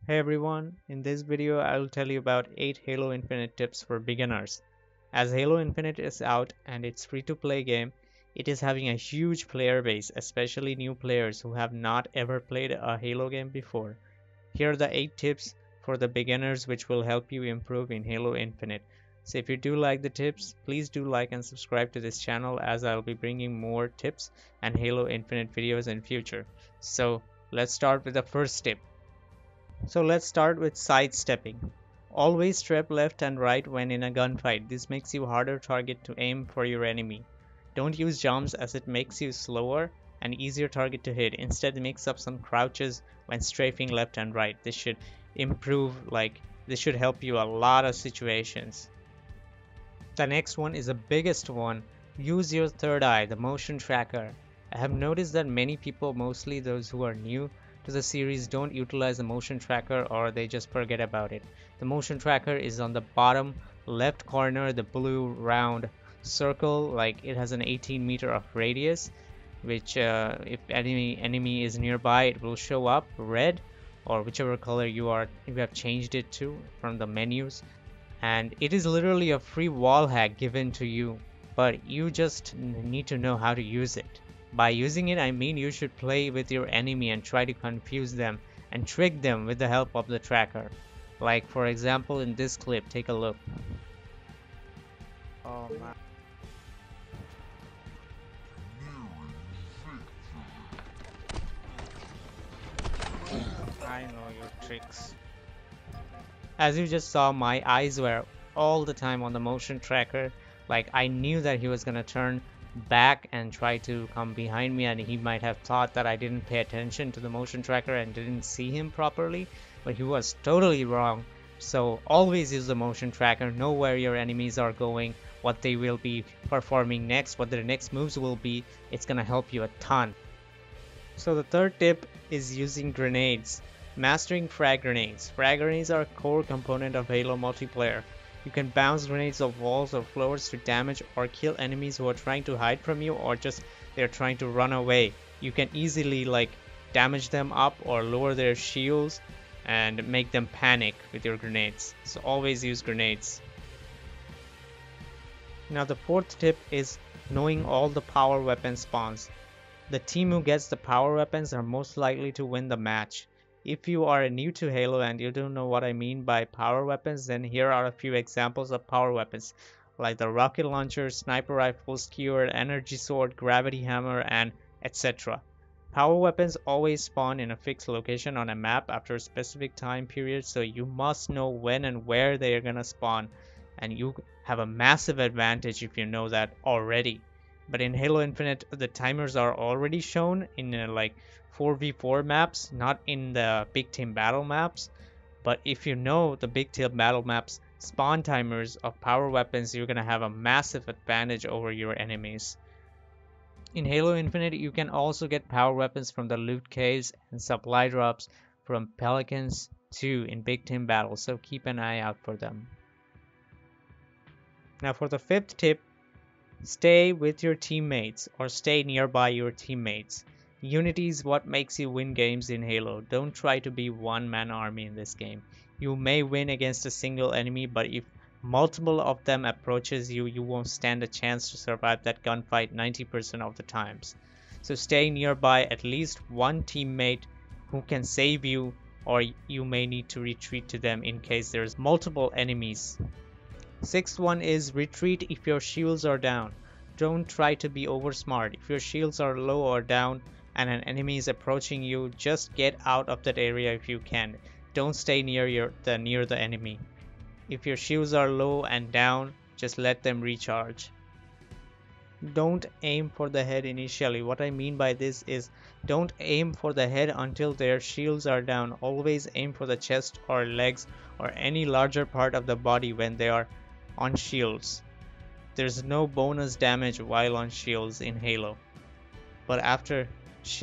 Hey everyone, in this video I will tell you about 8 Halo Infinite tips for beginners. As Halo Infinite is out and it's free to play game, it is having a huge player base, especially new players who have not ever played a Halo game before. Here are the 8 tips for the beginners which will help you improve in Halo Infinite. So if you do like the tips, please do like and subscribe to this channel as I'll be bringing more tips and Halo Infinite videos in future. So let's start with the first tip. So let's start with sidestepping. Always step left and right when in a gunfight. This makes you harder target to aim for your enemy. Don't use jumps as it makes you slower and easier target to hit. Instead mix up some crouches when strafing left and right. This should this should help you a lot of situations. The next one is the biggest one. Use your third eye, the motion tracker. I have noticed that many people, mostly those who are new to the series, don't utilize the motion tracker or they just forget about it. The motion tracker is on the bottom left corner, the blue round circle, like it has an 18 meter of radius, which if enemy is nearby, it will show up red or whichever color you have changed it to from the menus. And it is literally a free wall hack given to you, but you just need to know how to use it. By using it, I mean you should play with your enemy and try to confuse them and trick them with the help of the tracker. Like for example in this clip, take a look. Oh man. I know your tricks. As you just saw, my eyes were all the time on the motion tracker. Like I knew that he was gonna turn back and try to come behind me, and he might have thought that I didn't pay attention to the motion tracker and didn't see him properly, but he was totally wrong. So always use the motion tracker, know where your enemies are going, what they will be performing next, what their next moves will be. It's gonna help you a ton. So the third tip is using grenades. Mastering frag grenades. Frag grenades are a core component of Halo multiplayer. You can bounce grenades off walls or floors to damage or kill enemies who are trying to hide from you or just they're trying to run away. You can easily damage them up or lower their shields and make them panic with your grenades. So always use grenades. Now the fourth tip is knowing all the power weapon spawns. The team who gets the power weapons are most likely to win the match. If you are new to Halo and you don't know what I mean by power weapons, then here are a few examples of power weapons, like the rocket launcher, sniper rifle, skewer, energy sword, gravity hammer, and etc. Power weapons always spawn in a fixed location on a map after a specific time period, so you must know when and where they are gonna spawn, and you have a massive advantage if you know that already. But in Halo Infinite, the timers are already shown in 4v4 maps, not in the big team battle maps. But if you know the big team battle maps spawn timers of power weapons, you're gonna have a massive advantage over your enemies. In Halo Infinite, you can also get power weapons from the loot caves and supply drops from Pelicans too in big team battles, so keep an eye out for them. Now for the fifth tip, stay with your teammates or stay nearby your teammates. Unity is what makes you win games in Halo. Don't try to be one-man army in this game. You may win against a single enemy, but if multiple of them approaches you, you won't stand a chance to survive that gunfight 90% of the times. So stay nearby at least one teammate who can save you, or you may need to retreat to them in case there's multiple enemies. Sixth one is retreat if your shields are down. Don't try to be over smart. If your shields are low or down and an enemy is approaching you, just get out of that area if you can. Don't stay near the enemy. If your shields are low and down, just let them recharge. Don't aim for the head initially. What I mean by this is don't aim for the head until their shields are down. Always aim for the chest or legs or any larger part of the body when they are on shields. There's no bonus damage while on shields in Halo, but after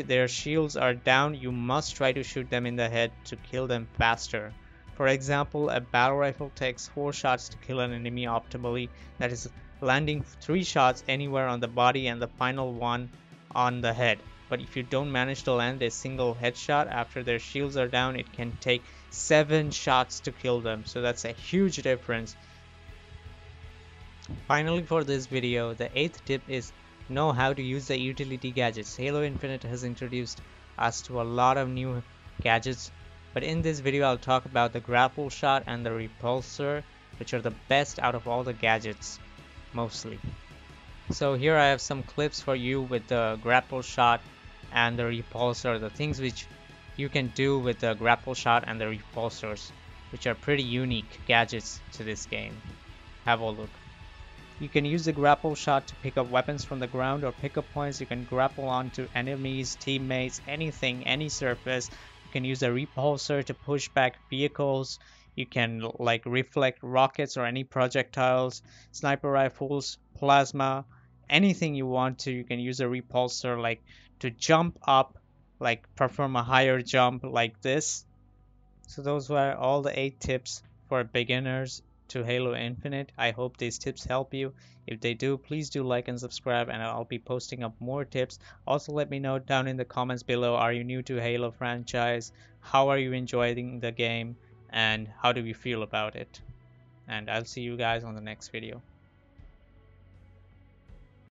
their shields are down, you must try to shoot them in the head to kill them faster. For example, a battle rifle takes 4 shots to kill an enemy optimally, that is landing 3 shots anywhere on the body and the final one on the head. but if you don't manage to land a single headshot after their shields are down, it can take 7 shots to kill them. So that's a huge difference. Finally, for this video, the 8th tip is know how to use the utility gadgets. Halo Infinite has introduced us to a lot of new gadgets, but in this video I'll talk about the grapple shot and the repulsor, which are the best out of all the gadgets, mostly. So here I have some clips for you with the grapple shot and the repulsor, the things which you can do with the grapple shot and the repulsors, which are pretty unique gadgets to this game. Have a look. You can use the grapple shot to pick up weapons from the ground or pick up points. You can grapple onto enemies, teammates, anything, any surface. You can use a repulsor to push back vehicles. You can like reflect rockets or any projectiles, sniper rifles, plasma, anything you want to. You can use a repulsor like to jump up, like perform a higher jump like this. So those were all the 8 tips for beginners to Halo Infinite. I hope these tips help you. If they do, please do like and subscribe, and I'll be posting up more tips. Also, let me know down in the comments below, are you new to Halo franchise? How are you enjoying the game? And how do you feel about it? And I'll see you guys on the next video.